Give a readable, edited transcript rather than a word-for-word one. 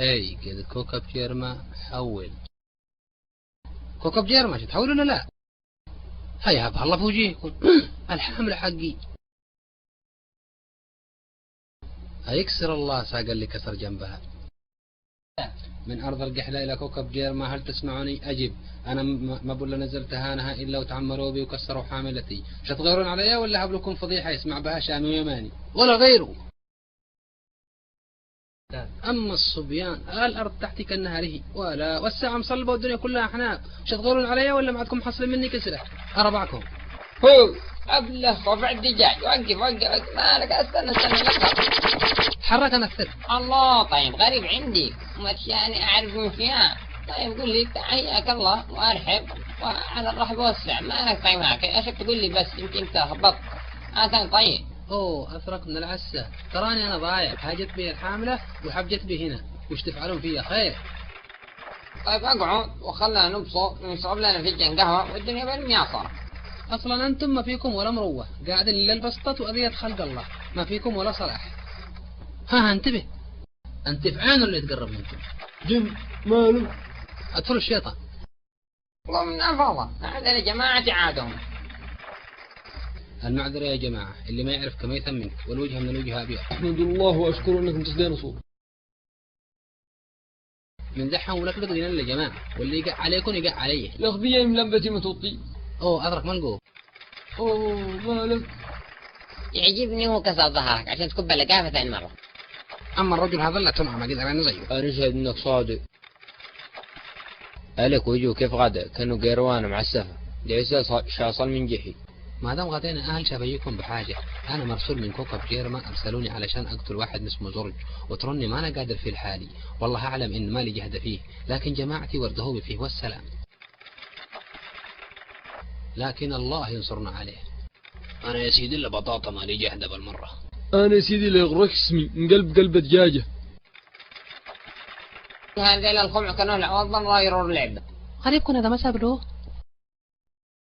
هاي كده كوكب جيرما حول. كوكب جيرما تحول ولا لا؟ هيا الله في وجهكم. الحمل حقي. هيكسر الله ساق اللي كسر جنبها. من أرض القحلة إلى كوكب جيرما، هل تسمعني؟ أجب. أنا ما بقول نزلت هانها إلا وتعمروا بي وكسروا حاملتي. شتغيرون عليا ولا هبلكم فضيحة يسمع بها شامي ويماني ولا غيره؟ أما الصبيان الأرض تحتي كالنهاره ولا والساعة مصلبة والدنيا كلها أحناف. شتغيرون عليا ولا معكم حصل مني كسرة؟ أربعكم. هو أبله رفع الدجاج. وقف مالك؟ استنى حرك أنثر. الله. طيب غريب عندي ومشاني أعرف من فيها. طيب قل لي حياك الله وأرحب وعلى الرحب والسع. مالك طيب هاك أشك تقول لي بس يمكن تهبط. طيب. أوه أثرك من العسة. تراني أنا ضايع. حاجت بي الحاملة وحبجت بي هنا. وش تفعلون فيها خير؟ طيب أقعد وخلنا نبسط ونشرب لنا فنجان قهوة والدنيا بالمياصرة. أصلا أنتم ما فيكم ولا مروة، قاعدين للبسطة وأذية خلق الله. ما فيكم ولا صلاح. ها انتبه. أنت في عين اللي يتقرب منكم. جن ماله؟ أدخل الشيطان. والله من أفضل هذا جماعة عادهم. المعذرة يا جماعة، اللي ما يعرف كما يثمنك والوجه من الوجه أبيض. أحمد الله وأشكر أنكم تستانسوا. من زحهم ولك لقدين يا جماعة، واللي يقع عليكم يقع عليه. الأغبياء من لمبتي ما توطي. أوه أدرك ملقوب. أوه مالك؟ يعجبني هو كسر ظهرك عشان تكب لقافة ثاني مرة. أما الرجل هذا لا تنعم قدر أنا زيه. أنا أشهد إنك صادق. ألك وجهه كيف غدا كانوا قيروان معسفة ليس شاصل من جحي. ما دام غدينا أهل شبيكم بحاجة. أنا مرسول من كوكب جيرما، أرسلوني علشان أقتل واحد اسمه زرج، وترني ما أنا قادر في الحالي. والله أعلم إن مالي جهد فيه، لكن جماعتي وردهوبي فيه والسلام. لكن الله ينصرنا عليه. أنا يا سيدي إلا بطاطا مالي جهد بالمرة. أنا يا سيدي اللي يغرك اسمي من قلب دجاجة. هذا الخمع كانوا العوض غيروا اللعبة. غريبكم هذا ما ساب له.